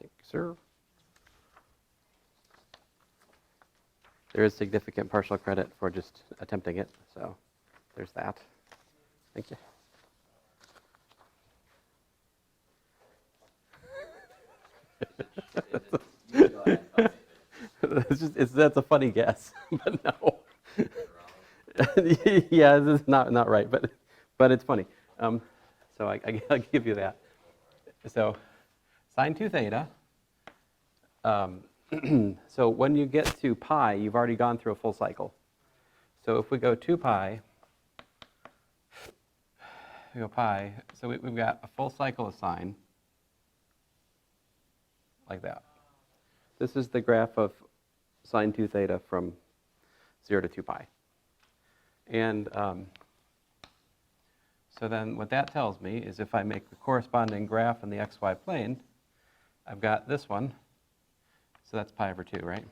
Thank you, sir. There is significant partial credit for just attempting it, so there's that. Thank you. That's a funny guess, but no. Yeah, this is not right, but it's funny. So I'll give you that. So sine 2 theta. So when you get to pi, you've already gone through a full cycle. So if we go 2 pi, we go pi, so we've got a full cycle of sine, like that. This is the graph of sine 2 theta from 0 to 2 pi. And so then what that tells me is if I make the corresponding graph in the xy plane, I've got this one. So that's pi over 2, right?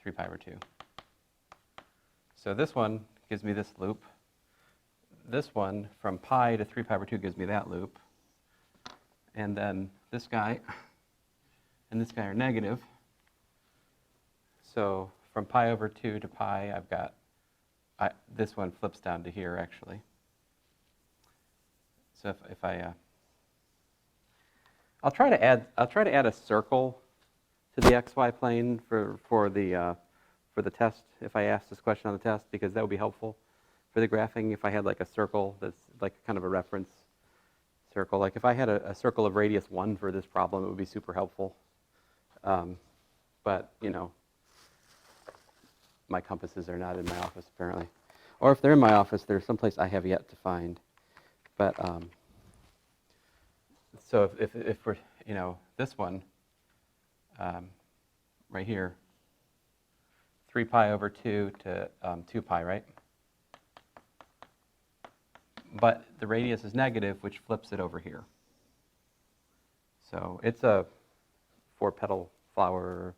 3 pi over 2. So this one gives me this loop. This one from pi to 3 pi over 2 gives me that loop. And then this guy and this guy are negative. So from pi over 2 to pi, I've got, this one flips down to here, actually. So if I'll try to add a circle to the xy plane for the test, if I ask this question on the test, because that would be helpful for the graphing. If I had like a circle that's like kind of a reference circle, like if I had a circle of radius 1 for this problem, it would be super helpful. But you know, my compasses are not in my office apparently, or if they're in my office, they're someplace I have yet to find. But so if we're, you know, this one right here, 3 pi over 2 to 2 pi, right? But the radius is negative, which flips it over here. So it's a 4-petal flower,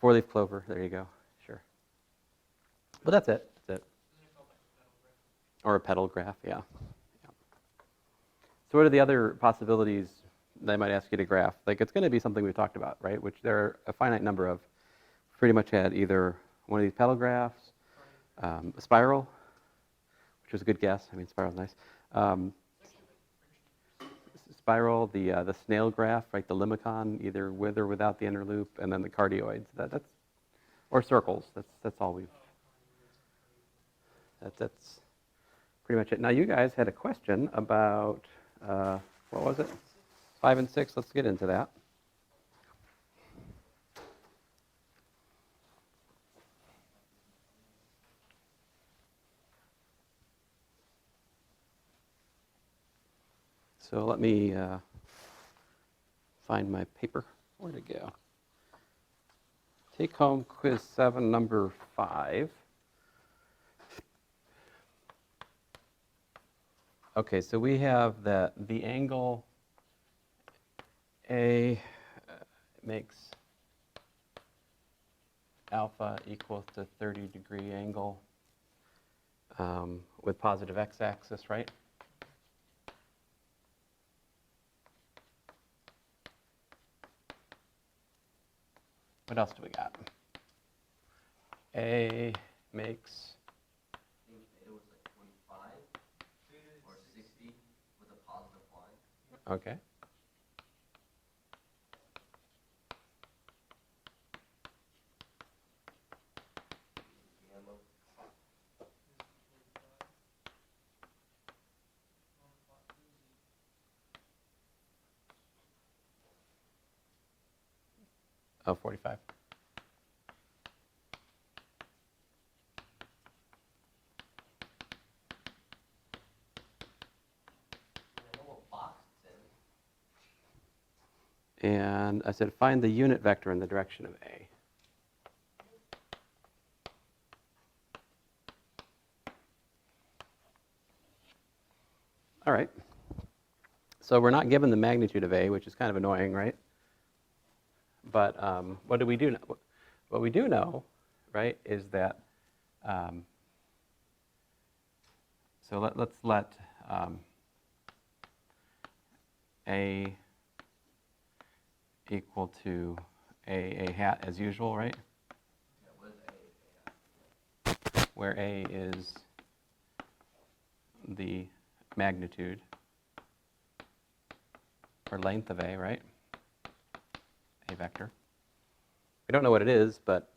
4-leaf clover. There you go. Sure. But that's it. That's it. Or a petal graph, yeah. So what are the other possibilities they might ask you to graph? Like it's going to be something we've talked about, right? Which there are a finite number of. Pretty much had either one of these petal graphs, a spiral, which was a good guess. I mean, spiral's nice. Spiral, the snail graph, right? The limicon, either with or without the inner loop, and then the cardioids. That's or circles. That's all we've. That's pretty much it. Now you guys had a question about what was it? 5 and 6. Let's get into that. So let me find my paper. Where'd it go? Take home quiz 7, number 5. Okay, so we have that the angle A makes alpha equals to 30-degree angle with positive x-axis, right? What else do we got? A makes. I think it was like 25 or 60 with a positive line. Okay. Gamma. Oh, 45. I know what box it's in. And I said find the unit vector in the direction of A. All right. So we're not given the magnitude of A, which is kind of annoying, right? But what do we do know? What we do know, right, is that, so let's let A equal to a hat as usual, right? Yeah, what is A? Where A is the magnitude or length of A, right? A vector. We don't know what it is, but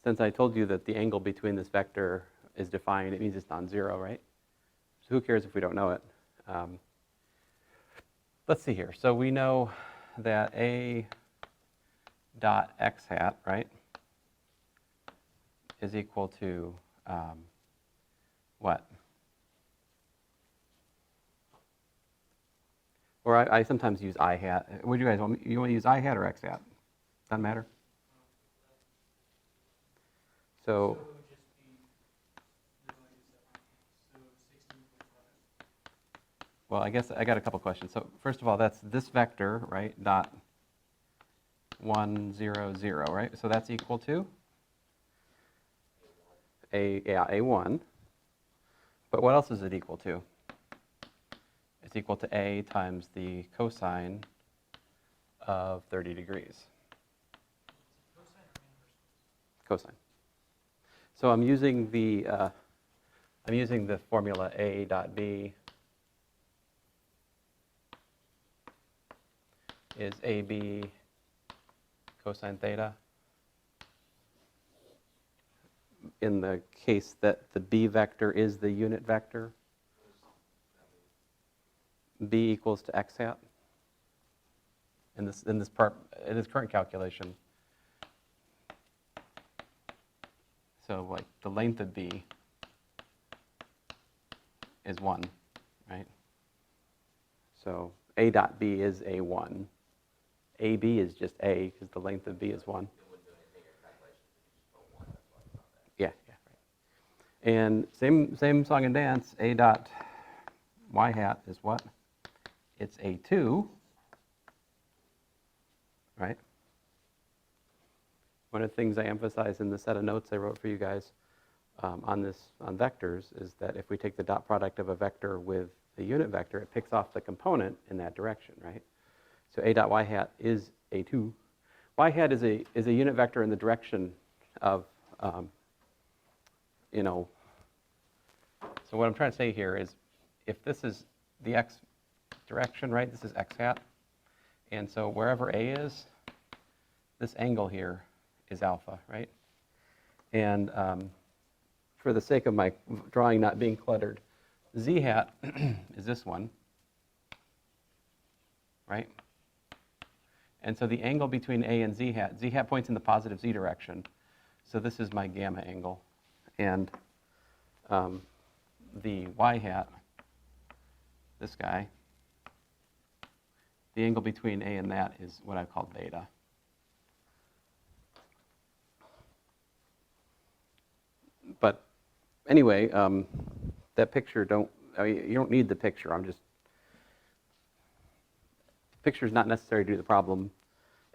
since I told you that the angle between this vector is defined, it means it's non-zero, right? So who cares if we don't know it? Let's see here. So we know that A dot x hat, right, is equal to what? Or I sometimes use I hat. What do you guys want? You want to use I hat or x hat? Doesn't matter. So So it would just be the values that so 16.5. well, I guess I got a couple questions. So first of all, that's this vector, right, dot 1, 0, 0, right? So that's equal to A1. But what else is it equal to? It's equal to A times the cosine of 30 degrees. Cosine or inverse? Cosine. So I'm using the formula A dot B is AB cosine theta. In the case that the B vector is the unit vector, B equals to x hat. In this current calculation. So like the length of B is 1, right? So A dot B is A1. AB is just A because the length of B is 1. Yeah, right. And same song and dance, A dot y hat is what? It's A2, right? One of the things I emphasize in the set of notes I wrote for you guys on vectors is that if we take the dot product of a vector with a unit vector, it picks off the component in that direction, right? So A dot y hat is A2. Y hat is a unit vector in the direction of, so what I'm trying to say here is if this is the x direction, right, this is x hat. And so wherever A is, this angle here is alpha, right? And for the sake of my drawing not being cluttered, z hat is this one, right? And so the angle between A and z hat points in the positive z direction. So this is my gamma angle. And the y hat, this guy, the angle between A and that is what I call beta. But anyway, that picture you don't need the picture. Picture's not necessary to do the problem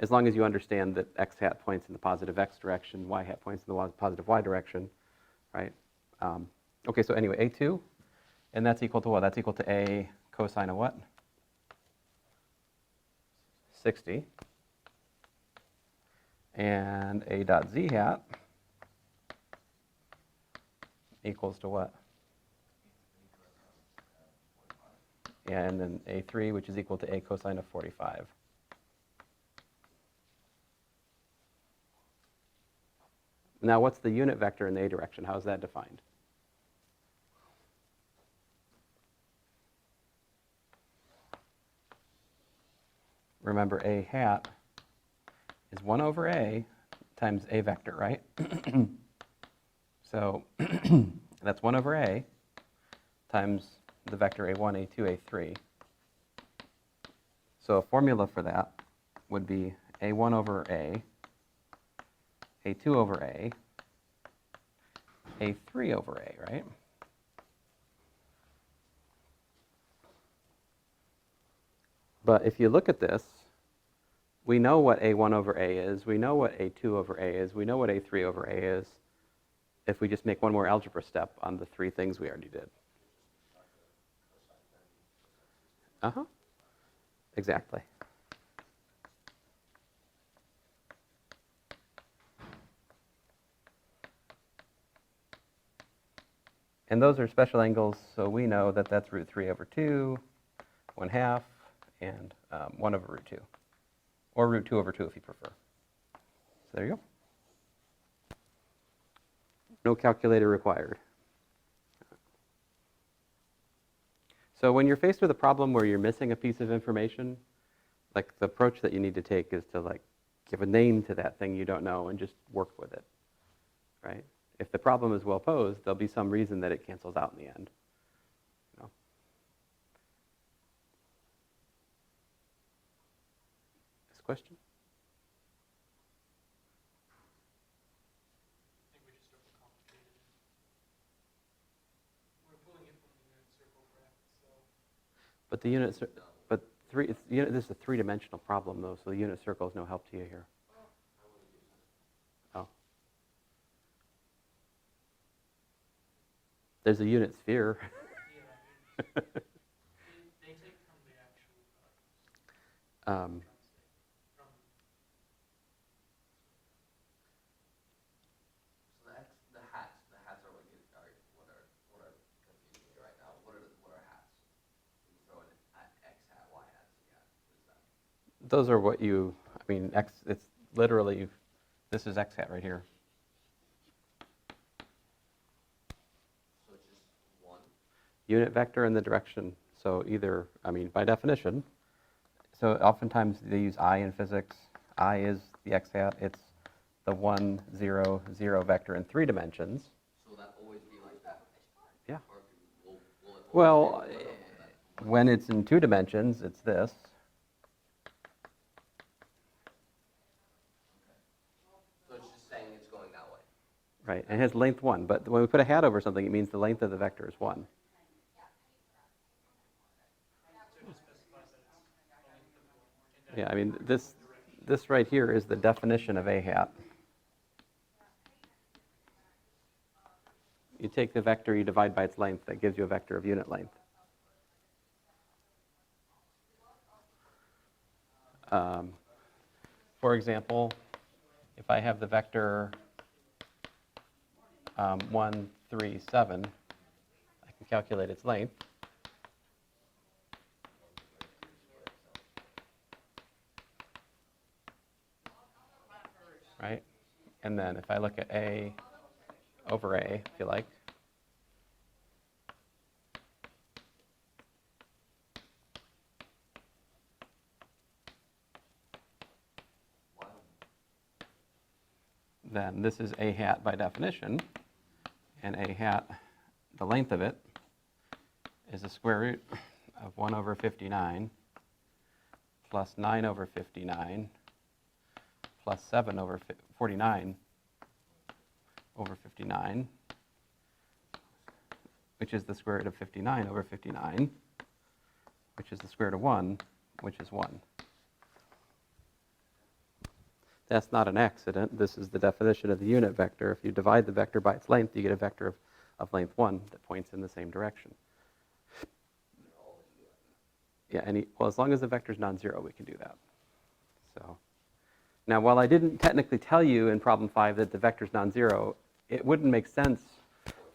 as long as you understand that x hat points in the positive x direction, y hat points in the positive y direction, right? Okay, so anyway, A2, and that's equal to what? That's equal to A cosine of what? 60. And A dot z hat equals to what? Yeah, and then A3, which is equal to A cosine of 45. Now, what's the unit vector in the A direction? How is that defined? Remember, A hat is 1 over A times A vector, right? So that's 1 over A times the vector A1, A2, A3. So a formula for that would be A1 over A, A2 over A, A3 over A, right? But if you look at this, we know what A1 over A is, we know what A2 over A is, we know what A3 over A is, if we just make one more algebra step on the three things we already did. Uh-huh. Exactly. And those are special angles, so we know that that's root 3 over 2, 1/2, and 1 over root 2. Or root 2 over 2 if you prefer. So there you go. No calculator required. So when you're faced with a problem where you're missing a piece of information, like the approach that you need to take is to like give a name to that thing you don't know and just work with it, right? If the problem is well posed, there'll be some reason that it cancels out in the end. You know? This question? I think we just overcomplicated it. We're pulling it from the unit circle graph itself. But the unit, but three, it's, this is a three-dimensional problem though, so the unit circle is no help to you here. Oh. There's a unit sphere. Yeah, they take from the actual um, from So the hats are what you, what are confusing me right now. What are hats? You throw an X hat, Y hat, Z hat. What is that? those are what you, I mean, X, it's literally, this is X hat right here. So it's just one. Unit vector in the direction. So either, I mean, by definition, so oftentimes they use I in physics. I is the X hat. It's the 1, 0, 0 vector in 3 dimensions. So will that always be like that? Yeah. Or will it always Well, be literal that? when it's in 2 dimensions, it's this. So it's just saying it's going that way. Right, and it has length 1. But when we put a hat over something, it means the length of the vector is 1. so it just specifies that it's only in that Yeah, I mean, this right here is the definition of a hat. You take the vector, you divide by its length, that gives you a vector of unit length. For example, if I have the vector 1, 3, 7, I can calculate its length. Right? And then if I look at A over A, if you like, then this is A hat by definition, and A hat, the length of it, is the square root of 1 over 59 plus 9 over 59 plus 7 over 49 over 59, which is the square root of 59 over 59, which is the square root of 1, which is 1. That's not an accident. This is the definition of the unit vector. If you divide the vector by its length, you get a vector of length 1 that points in the same direction. Yeah, well, as long as the vector is non-zero, we can do that. So, now, while I didn't technically tell you in problem 5 that the vector is non-zero, it wouldn't make sense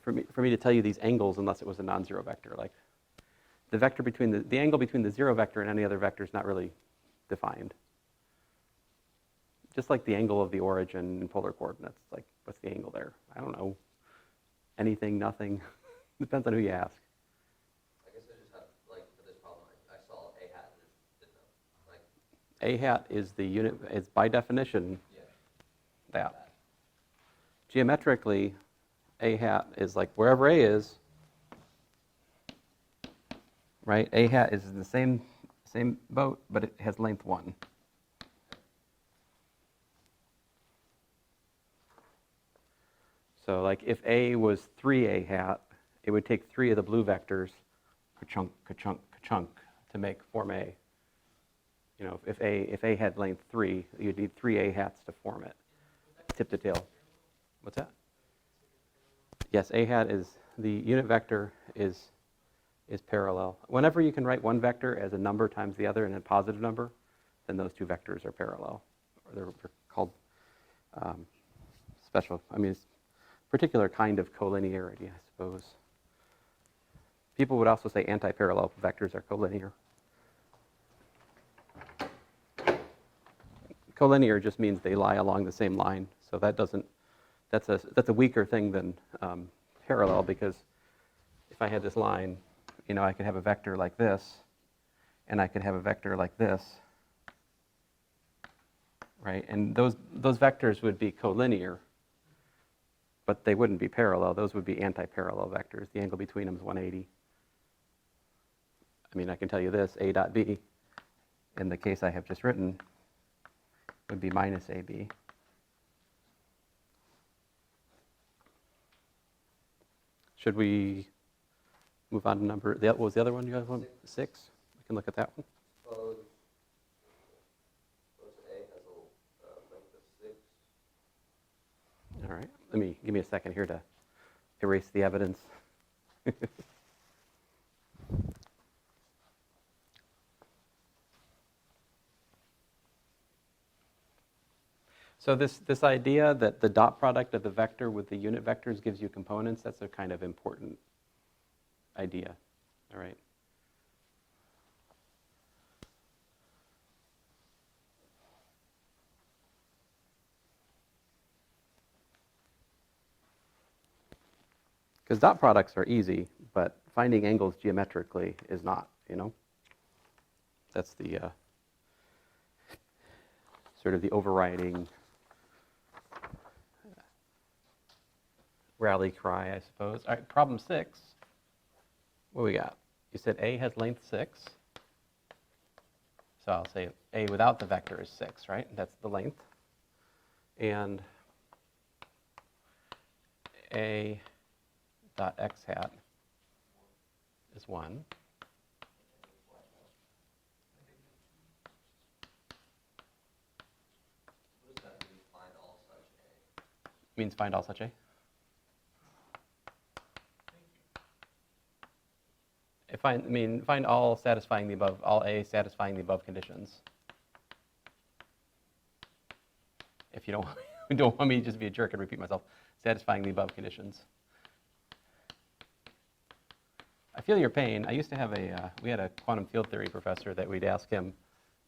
for me to tell you these angles unless it was a non-zero vector. Like, the vector between the angle between the 0 vector and any other vector is not really defined. Just like the angle of the origin in polar coordinates. Like, what's the angle there? I don't know. Anything, nothing. Depends on who you ask. I guess I just have, like, for this problem, I saw a hat and just didn't know. Like, A hat is the unit, is by definition yeah. that. Geometrically, A hat is like wherever A is, right? A hat is in the same boat, but it has length 1. So like if A was 3A hat, it would take 3 of the blue vectors, ka-chunk, ka-chunk, ka-chunk, to form A. You know, if A had length 3, you'd need 3 A hats to form it, tip to tail. What's that? Yes, A hat is, the unit vector is parallel. Whenever you can write one vector as a number times the other and a positive number, then those two vectors are parallel. Or they're called special, I mean, it's a particular kind of collinearity, I suppose. People would also say anti-parallel vectors are collinear. Collinear just means they lie along the same line. So that's a weaker thing than parallel, because if I had this line, I could have a vector like this, and I could have a vector like this, right? And those vectors would be collinear, but they wouldn't be parallel. Those would be anti-parallel vectors. The angle between them is 180. I mean, I can tell you this, A dot B, in the case I have just written, would be minus AB. Should we move on to what was the other one you guys want? 6? We can look at that one. Suppose A has a length of 6. All right. Give me a second here to erase the evidence. So this idea that the dot product of the vector with the unit vectors gives you components, that's a kind of important idea, all right? Because dot products are easy, but finding angles geometrically is not, That's the sort of the overriding rally cry, I suppose. All right, problem 6. What we got? You said A has length 6. So I'll say A without the vector is 6, right? That's the length. And A dot x hat is 1. What does that mean, find all such A? Means find all such A. Find all satisfying the above, all A satisfying the above conditions. If you don't want me to just be a jerk and repeat myself, satisfying the above conditions. I feel your pain. I used to have we had a quantum field theory professor that we'd ask him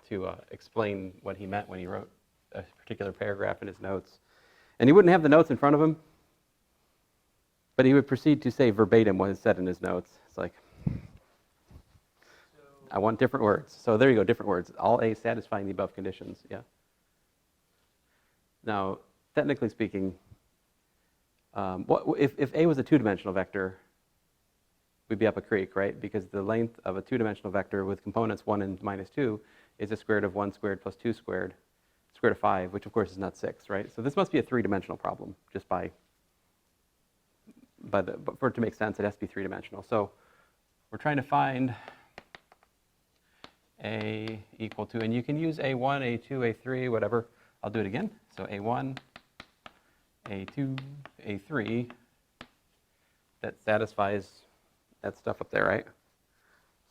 to explain what he meant when he wrote a particular paragraph in his notes. And he wouldn't have the notes in front of him, but he would proceed to say verbatim what is said in his notes. It's like, I want different words. So there you go, different words. All A satisfying the above conditions, yeah. Now, technically speaking, if A was a two-dimensional vector, we'd be up a creek, right? Because the length of a two-dimensional vector with components 1 and minus 2 is the square root of 1 squared plus 2 squared, square root of 5, which of course is not 6, right? So this must be a three-dimensional problem, just but for it to make sense, it has to be three-dimensional. So we're trying to find A equal to, and you can use A1, A2, A3, whatever. I'll do it again. So A1, A2, A3, that satisfies that stuff up there, right?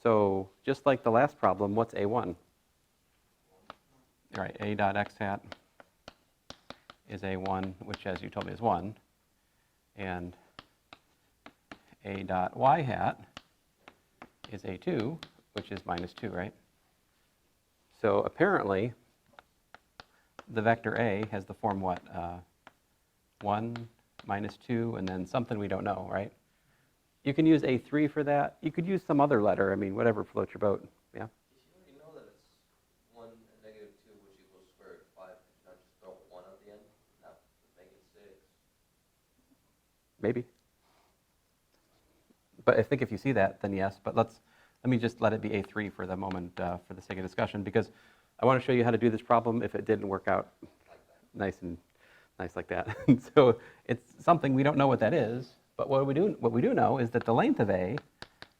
So just like the last problem, what's A1? All right, A dot x hat is A1, which as you told me is 1. And A dot y hat is A2, which is minus 2, right? So apparently, the vector A has the form what? 1, minus 2, and then something we don't know, right? You can use A3 for that. You could use some other letter. I mean, whatever floats your boat, yeah? If you already know that it's 1 and negative 2, which equals square root of 5, could you not just throw 1 at the end? Not make it 6. Maybe. But I think if you see that, then yes. But let me just let it be A3 for the moment, for the sake of discussion, because I want to show you how to do this problem if it didn't work out nice like that. And so it's something we don't know what that is, but what we do know is that the length of A,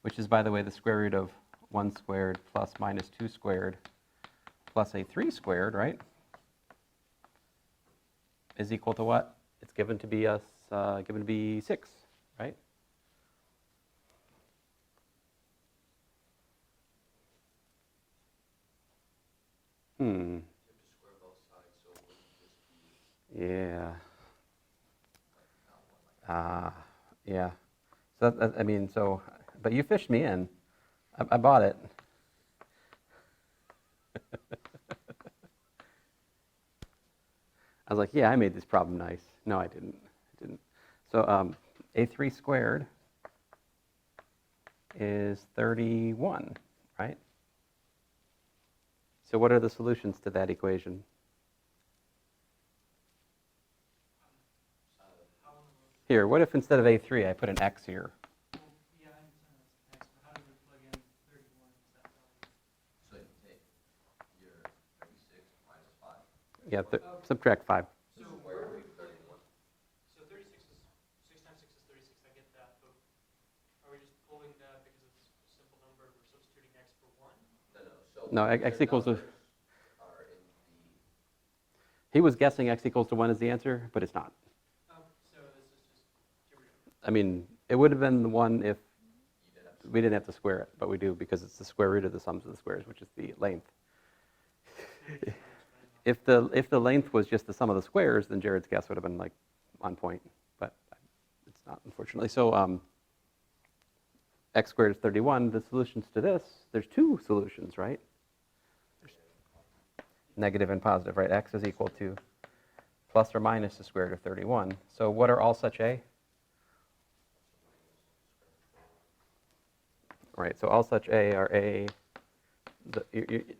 which is, by the way, the square root of 1 squared plus minus 2 squared plus A3 squared, right, is equal to what? It's given to be 6, right? You have to square both sides, so it wouldn't just be Yeah. not 1 like that. Yeah. So but you fished me in. I bought it. I was like, yeah, I made this problem nice. No, I didn't. I didn't. So a3 squared is 31, right? So what are the solutions to that equation? Here, what if instead of a3, I put an x here? Well, yeah, I understand that's X, but how do we plug in 31 as that value? So you take your 36 minus 5. Yeah, subtract 5. So Square root of 31. So 36 is, 6 times 6 is 36, I get that, but are we just pulling that because it's a simple number, we're substituting X for 1? No, No, no. So x the equals to... numbers are in the, He was guessing x equals to 1 is the answer, but it's not. So this is just, get rid of it. I mean, it would have been the 1 if you did have to. we didn't have to square it, but we do because it's the square root of the sums of the squares, which is the length. If the length was just the sum of the squares, then Jared's guess would have been like on point, but it's not, unfortunately. So x squared is 31. The solutions to this, there's two solutions, right? There's negative and positive, right? X is equal to plus or minus the square root of 31. So what are all such a? Right, so all such a are a,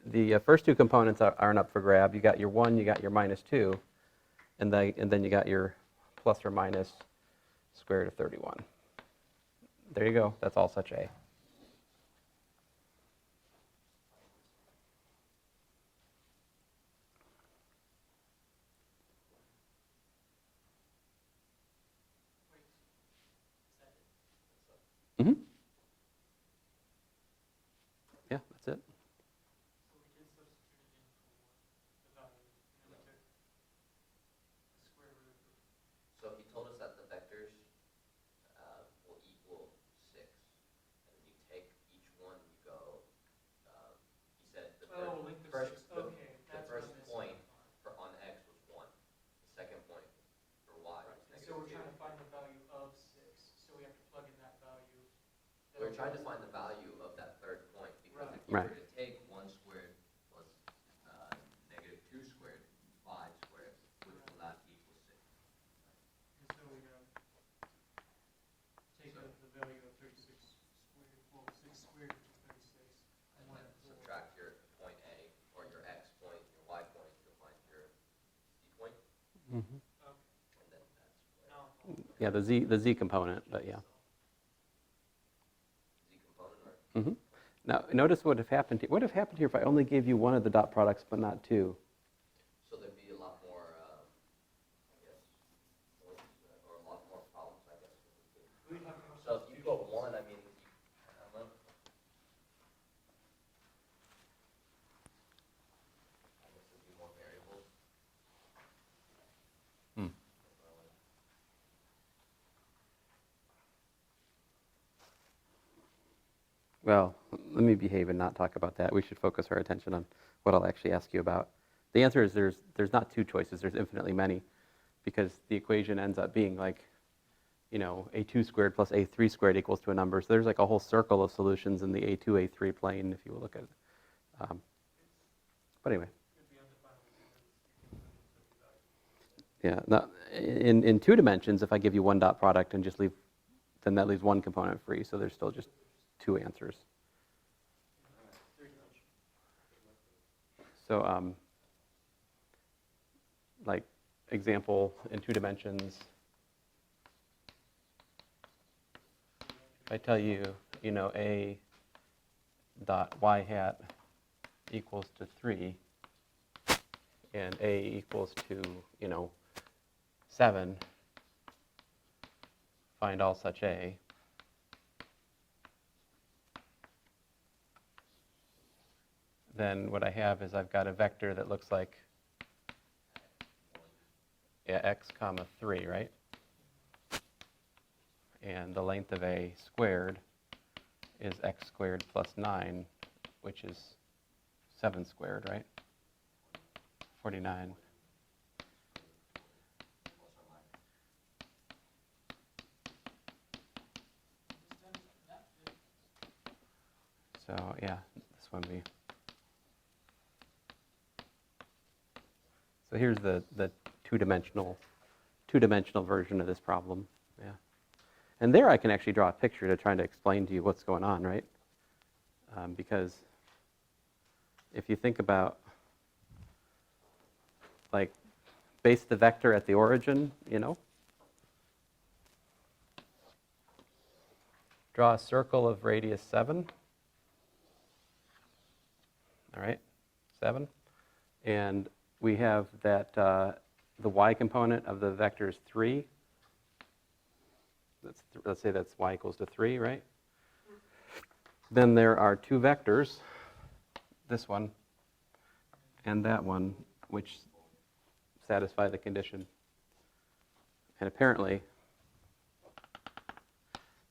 the first two components aren't up for grab. You got your 1, you got your minus 2, and then you got your plus or minus square root of 31. There you go, that's all such a. Wait, is that it? Mm-hmm. Yeah, that's it. So we did substitute it in for the value, and we took the square root of, So he told us that the vectors will equal 6. And then you take each one, you go, he said the oh, length of first, 6, okay, the that's first what I'm missing. point for on x was 1. The second point for y was And so we're negative 2. trying to find the value of 6, so we have to plug in that value. We're trying to find the value of that third point, because Right. if you Right. were to take 1 squared plus negative 2 squared, 5 squared, which will not equal 6. And so we have take the value of 36 squared, well, 6 squared, which is 36, And and then 1 4. subtract your point A, or your x point, your y point, you'll find your z point, Mm-hmm. Okay, and then that's where now I'm following. Yeah, the z component, but yeah. z component, or Mm-hmm. Now, notice what would have happened here if I only gave you one of the dot products but not two? so there'd be a lot more, I guess, points, or a lot more problems, I guess. We'd have more So if you go substitutions. 1, I mean, I don't know. I guess there'd be more variables. Hmm. Well, let me behave and not talk about that. We should focus our attention on what I'll actually ask you about. The answer is there's not two choices, there's infinitely many, because the equation ends up being like, you know, a2 squared plus a3 squared equals to a number. So there's like a whole circle of solutions in the a2, a3 plane, if you will look at it. But anyway. It'd be undefinable because you can put in such a value. Yeah, now, in 2 dimensions, if I give you one dot product and just leave, then that leaves one component free, so there's still just 2 answers. So, like, example, in 2 dimensions, if I tell you, you know, a dot y hat equals to 3, and a equals to, you know, 7, find all such a. Then what I have is I've got a vector that looks like, yeah, x comma 3, right? And the length of a squared is x squared plus 9, which is 7 squared, right? 49. So yeah, this one we. So here's the two-dimensional version of this problem. Yeah, and there I can actually draw a picture to try to explain to you what's going on, right? Because if you think about like base the vector at the origin, draw a circle of radius 7. All right, 7. And we have that the y component of the vector is 3. Let's say that's y equals to 3, right? Then there are two vectors, this one and that one, which satisfy the condition. And apparently,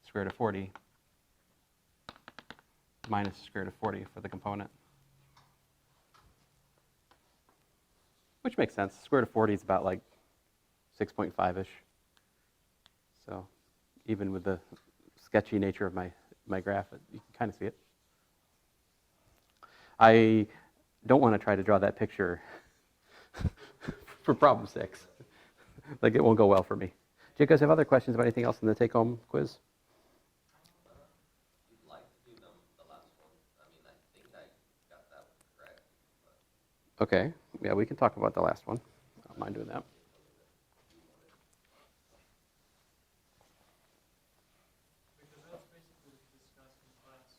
square root of 40 minus square root of 40 for the component. Which makes sense. Square root of 40 is about like 6.5-ish. So even with the sketchy nature of my graph, you can kind of see it. I don't want to try to draw that picture for problem 6. Like, it won't go well for me. Do you guys have other questions about anything else in the take-home quiz? You'd like to do the last one. I mean, I think I got that one correct. But Okay. Yeah, we can talk about the last one. I don't mind doing that. Because that's basically discussed in class.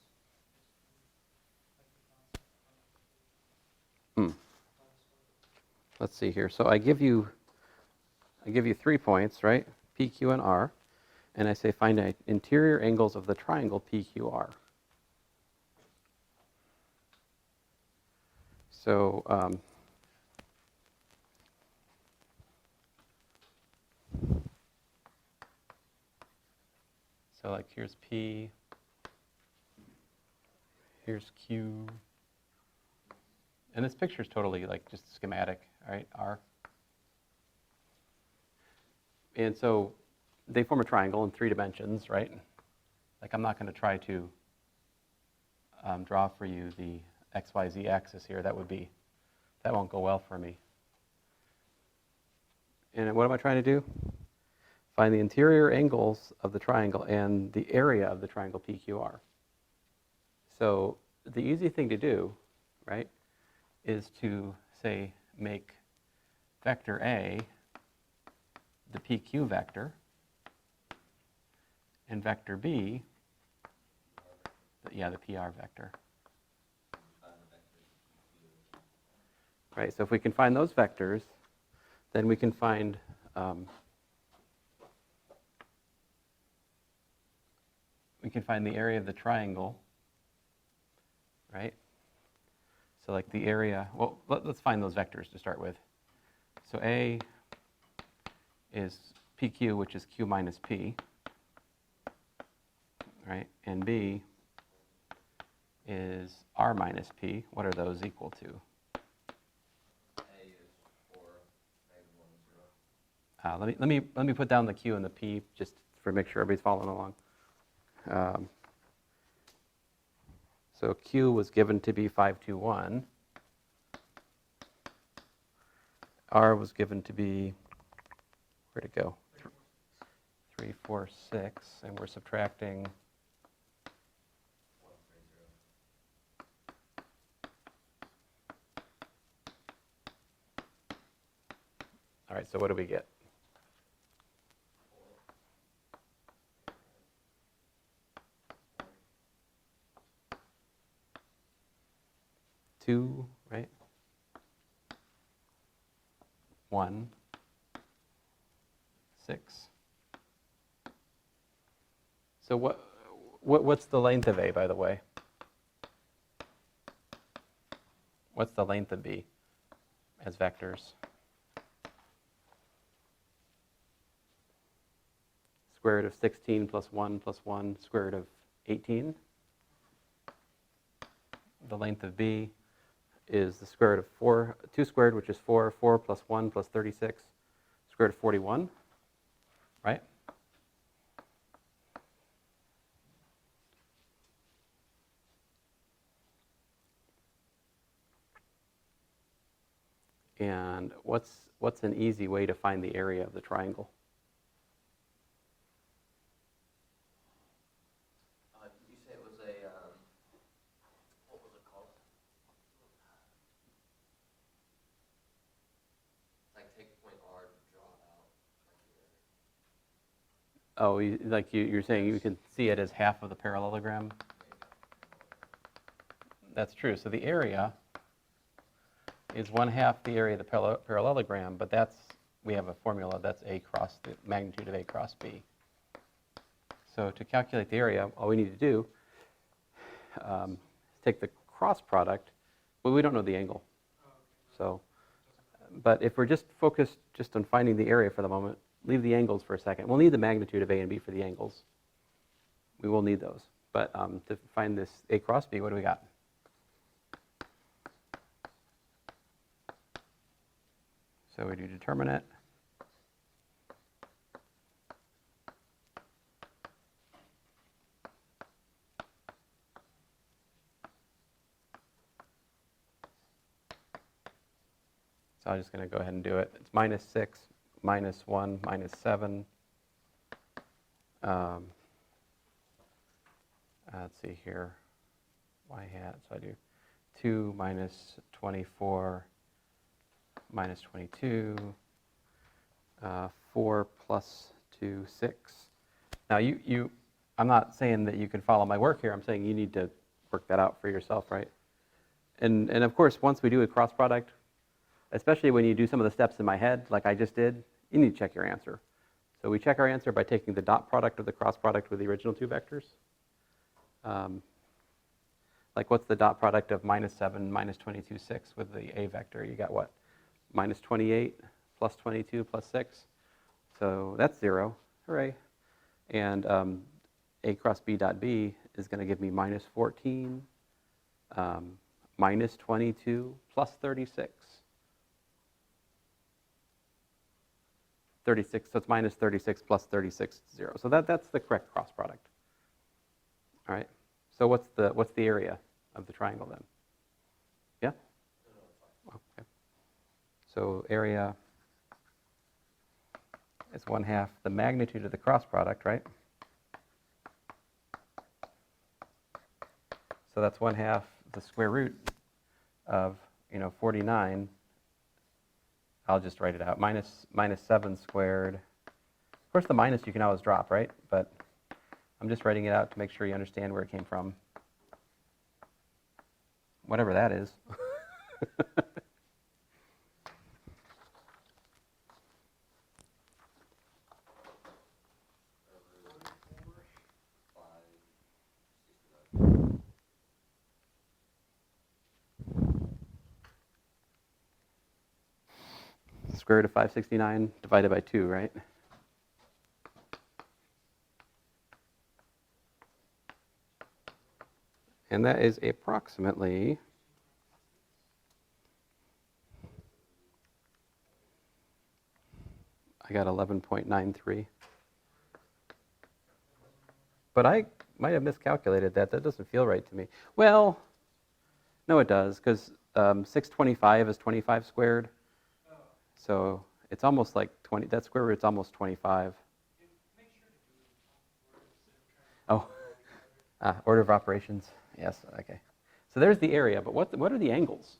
Let's see here. So I give you 3 points, right? P, Q, and R. And I say find interior angles of the triangle PQR. So like here's P, here's Q. And this picture is totally like just schematic, right? R. And so they form a triangle in 3 dimensions, right? Like, I'm not going to try to draw for you the XYZ axis here. That won't go well for me. And what am I trying to do? Find the interior angles of the triangle and the area of the triangle PQR. So the easy thing to do, right, is to, say, make vector A the PQ vector, and vector B, the PR vector. Right, so if we can find those vectors, then we can find the area of the triangle, right? So like the area, well, let's find those vectors to start with. So A is PQ, which is Q minus P, right? And B is R minus P. What are those equal to? A is 4, -1, 0. Let me put down the Q and the P just for make sure everybody's following along. So Q was given to be 521. R was given to be, where'd it go? 3, 4, 6, and we're subtracting 1, 3, 0. All right, so what do we get? 2, right? 1, 6. So what's the length of A, by the way? What's the length of B as vectors? Square root of 16 plus 1 plus 1, square root of 18. The length of B is the square root of 4, 2 squared, which is 4, 4 plus 1 plus 36, square root of 41, right? And what's an easy way to find the area of the triangle? You say it was a, what was it called? Like take point R, draw it out. Oh, you're saying you can see it as half of the parallelogram? That's true. So the area is 1/2 the area of the parallelogram, but we have a formula that's A cross the magnitude of A cross B. So to calculate the area, all we need to do is take the cross product. Well, we don't know the angle. So, but if we're just focused just on finding the area for the moment, leave the angles for a second. We'll need the magnitude of A and B for the angles. We will need those. But to find this A cross B, what do we got? So we do determinant. So I'm just going to go ahead and do it. It's -6, -1, -7. Let's see here. Y hat. So I do 2 minus 24 minus 22. 4 plus 2, 6. Now I'm not saying that you can follow my work here. I'm saying you need to work that out for yourself, right? And of course, once we do a cross product, especially when you do some of the steps in my head, like I just did, you need to check your answer. So we check our answer by taking the dot product of the cross product with the original two vectors. Like what's the dot product of -7, -22, 6 with the A vector? You got what? -28 plus 22 plus 6. So that's 0. Hooray. And A cross B dot B is going to give me -14 minus 22 plus 36. 36, so it's -36 plus 36 is 0. So that's the correct cross product. All right. So what's the area of the triangle then? Yeah? Okay. So area is 1/2 the magnitude of the cross product, right? So that's 1/2 the square root of 49. I'll just write it out. Minus 7 squared. Of course, the minus you can always drop, right? But I'm just writing it out to make sure you understand where it came from. Whatever that is. Square root of 569 divided by 2, right? And that is approximately I got 11.93. But I might have miscalculated that. That doesn't feel right to me. Well, no, it does, because 625 is 25 squared. So it's almost like 20. That square root's almost 25. Oh, order of operations. Yes, okay. So there's the area, but what are the angles?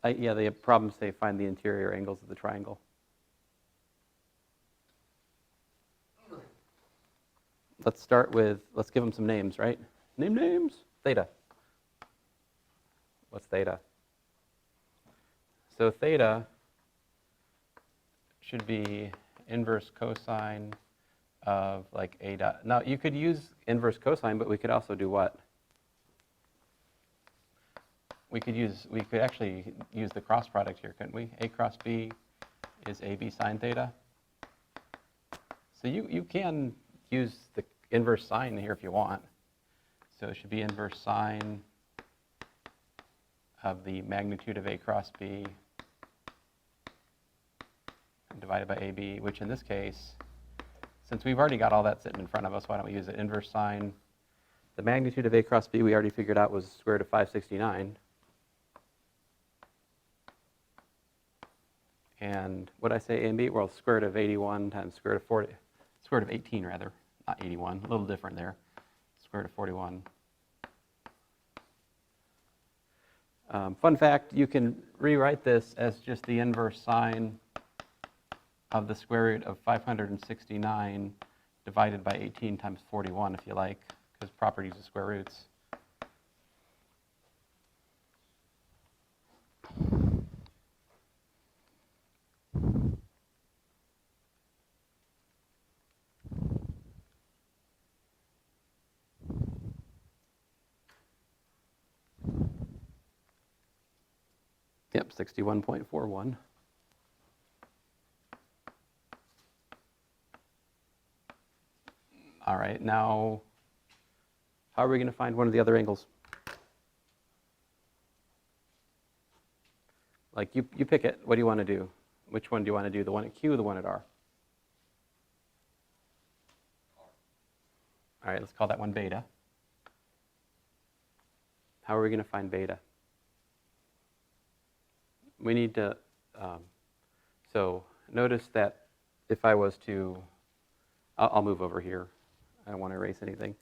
Yeah, the problems say find the interior angles of the triangle. Let's give them some names, right? Name names. Theta. What's theta? So theta should be inverse cosine of like A dot. Now, you could use inverse cosine, but we could also do what? We could actually use the cross product here, couldn't we? A cross B is AB sine theta. So you can use the inverse sine here if you want. So it should be inverse sine of the magnitude of A cross B divided by AB, which in this case, since we've already got all that sitting in front of us, why don't we use it? Inverse sine, the magnitude of A cross B we already figured out was square root of 569. And what did I say, A and B? Well, square root of 81 times square root of 40, square root of 18 rather, not 81, a little different there. Square root of 41. Fun fact, you can rewrite this as just the inverse sine of the square root of 569 divided by 18 times 41 if you like, because properties of square roots. Yep, 61.41. All right, now, how are we going to find one of the other angles? Like, you pick it. What do you want to do? Which one do you want to do, the one at Q or the one at R? All right, let's call that one beta. How are we going to find beta? We need to, so notice that if I was to, I'll move over here. I don't want to erase anything.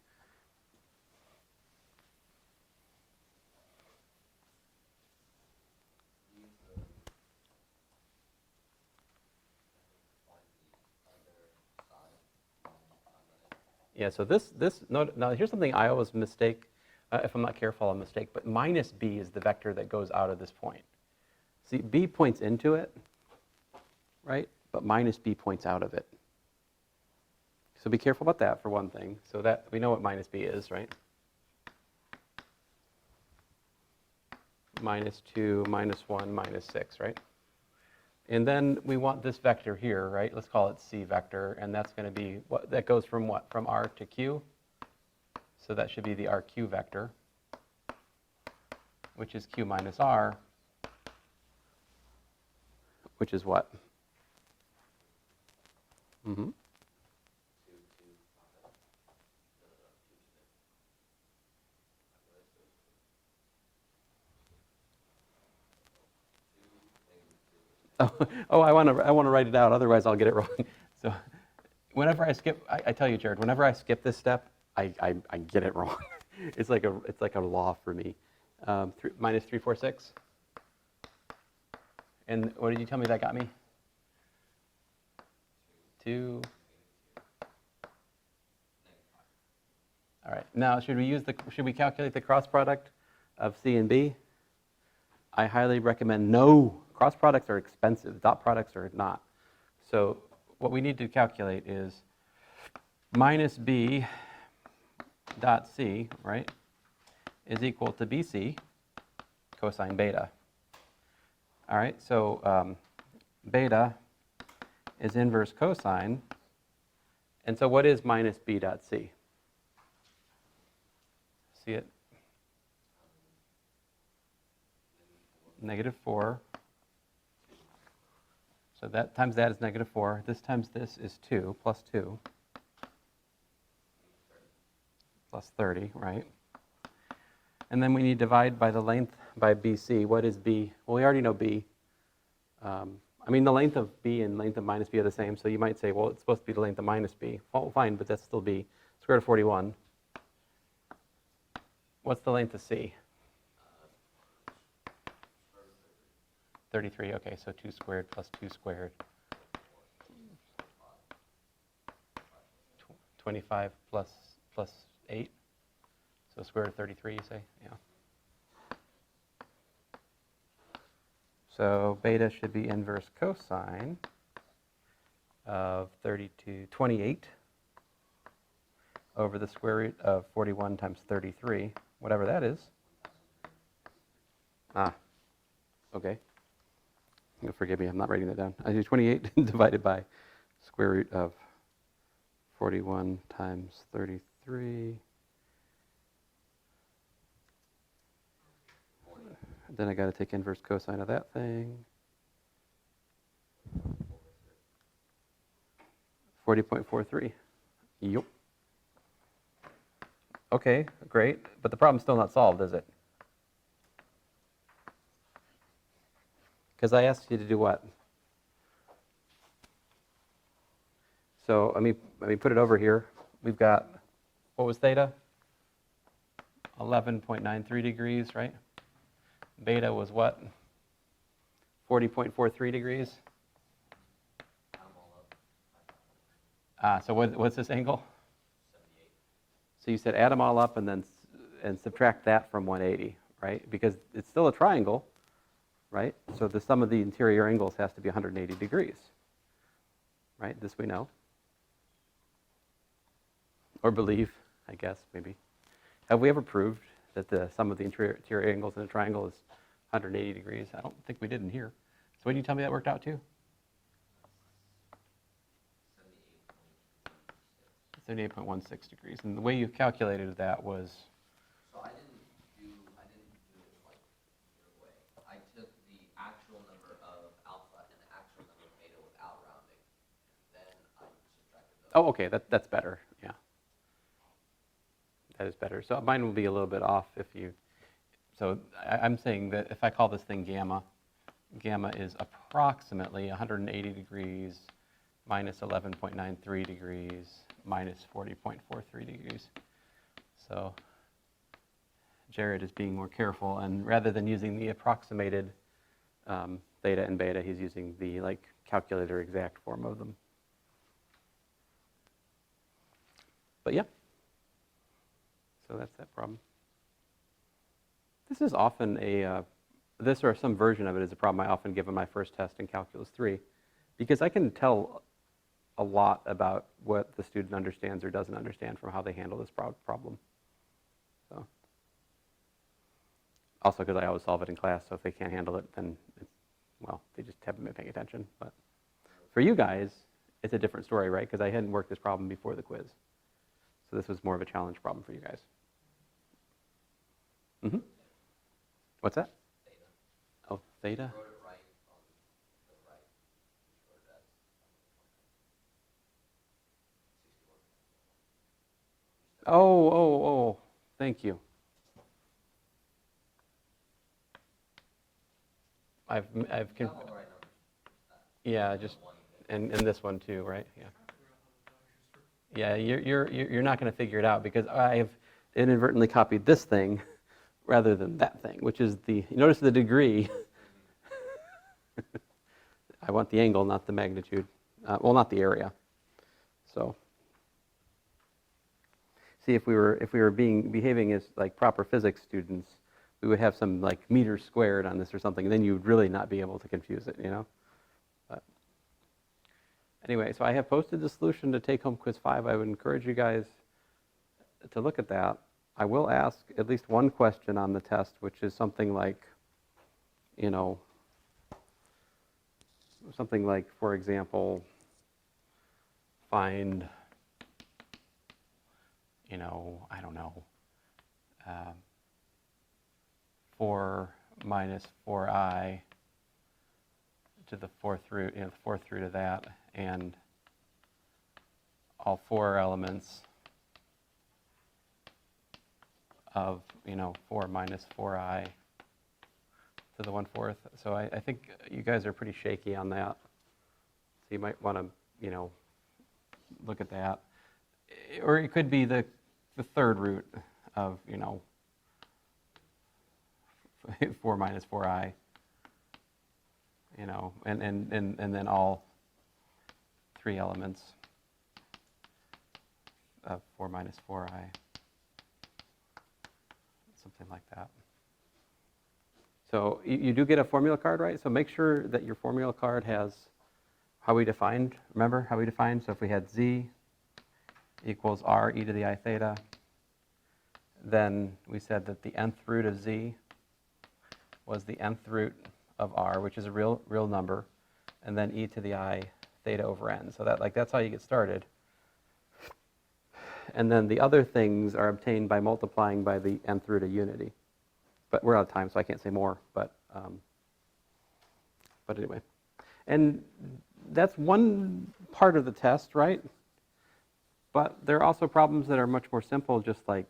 Yeah, so now here's something I always mistake. If I'm not careful, I'll mistake, but minus b is the vector that goes out of this point. See, b points into it, right? But minus b points out of it. So be careful about that for one thing. So that we know what minus b is, right? Minus 2, minus 1, minus 6, right? And then we want this vector here, right? Let's call it C vector, and that's going to be, what that goes from what? From R to Q. So that should be the RQ vector, which is Q minus R, which is what? Mm-hmm. Oh, I want to write it out. Otherwise, I'll get it wrong. So, whenever I skip, I tell you, Jared, whenever I skip this step, I get it wrong. It's like a law for me. Minus 346. And what did you tell me that got me? 2. All right. Now, should we calculate the cross product of C and B? I highly recommend no. Cross products are expensive. Dot products are not. So what we need to calculate is minus b dot c, right, is equal to bc cosine beta. All right, so beta is inverse cosine. And so what is minus b dot c? See it? Negative 4. So that times that is negative 4. This times this is 2, plus 2. Plus 30, right? And then we need to divide by the length by BC. What is B? Well, we already know B. I mean, the length of B and length of minus B are the same, so you might say, well, it's supposed to be the length of minus B. Well, fine, but that's still B. Square root of 41. What's the length of C? 33, okay, so 2 squared plus 2 squared. 25 plus 8. So square root of 33, you say? Yeah. So beta should be inverse cosine of 28 over the square root of 41 times 33, whatever that is. Okay. You'll forgive me, I'm not writing that down. I do 28 divided by square root of 41 times 33. Then I got to take inverse cosine of that thing. 40.43. Yup. Okay, great, but the problem's still not solved, is it? Because I asked you to do what? So let me put it over here. We've got, what was theta? 11.93 degrees, right? Beta was what? 40.43 degrees. So what's this angle? 78. So you said add them all up and then and subtract that from 180, right? Because it's still a triangle, right? So the sum of the interior angles has to be 180 degrees, right? This we know. Or believe, I guess, maybe. Have we ever proved that the sum of the interior angles in a triangle is 180 degrees? I don't think we did in here. So what did you tell me that worked out to? 78.16 degrees. And the way you calculated that was, So I didn't do it like your way. I took the actual number of alpha and the actual number of beta without rounding. Then I subtracted those. oh, okay, that's better, yeah. That is better. So mine will be a little bit off if you, so I'm saying that if I call this thing gamma, gamma is approximately 180 degrees minus 11.93 degrees minus 40.43 degrees. So Jared is being more careful, and rather than using the approximated theta and beta, he's using the calculator exact form of them. But yeah, so that's that problem. This is often this or some version of it is a problem I often give in my first test in Calculus 3, because I can tell a lot about what the student understands or doesn't understand from how they handle this problem. So, also because I always solve it in class, so if they can't handle it, then they just haven't been paying attention. But for you guys, it's a different story, right? Because I hadn't worked this problem before the quiz. So this was more of a challenge problem for you guys. Mm-hmm. What's that? Theta. Oh, theta? I wrote it right on the right. Just wrote it as 61. Oh, thank you. I've Got all the right numbers. yeah, just and this one too, right? Yeah. Yeah, you're not going to figure it out because I have inadvertently copied this thing rather than that thing, which is you notice the degree. I want the angle, not the magnitude. Well, not the area. So, see, if we were behaving as proper physics students, we would have some meters squared on this or something, and then you would really not be able to confuse it, But anyway, so I have posted the solution to Take Home Quiz 5. I would encourage you guys to look at that. I will ask at least one question on the test, which is something like, for example, find, I don't know, 4 minus 4i to the fourth root, the fourth root of that, and all 4 elements of 4 minus 4i to the 1/4. So I think you guys are pretty shaky on that. So you might want to look at that, or it could be the third root of 4 minus 4i. And then all 3 elements of 4 minus 4i. Something like that. So you do get a formula card, right? So make sure that your formula card has how we defined, remember how we defined? So if we had z equals r e to the I theta, then we said that the nth root of z was the nth root of r, which is a real number, and then e to the I theta over n. So that's how you get started. And then the other things are obtained by multiplying by the nth root of unity. But we're out of time, so I can't say more. But anyway. And that's one part of the test, right? But there are also problems that are much more simple, just like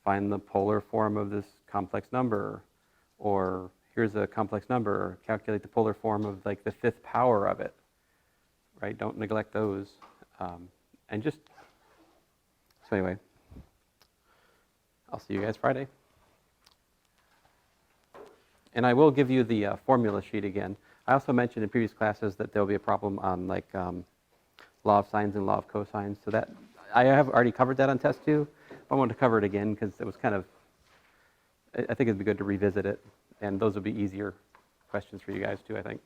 find the polar form of this complex number, or here's a complex number, or calculate the polar form of like the 5th power of it, right? Don't neglect those. And just, so anyway, I'll see you guys Friday. And I will give you the formula sheet again. I also mentioned in previous classes that there'll be a problem on like law of sines and law of cosines. So that, I have already covered that on test 2. I wanted to cover it again because it was kind of, I think it'd be good to revisit it. And those would be easier questions for you guys too, I think.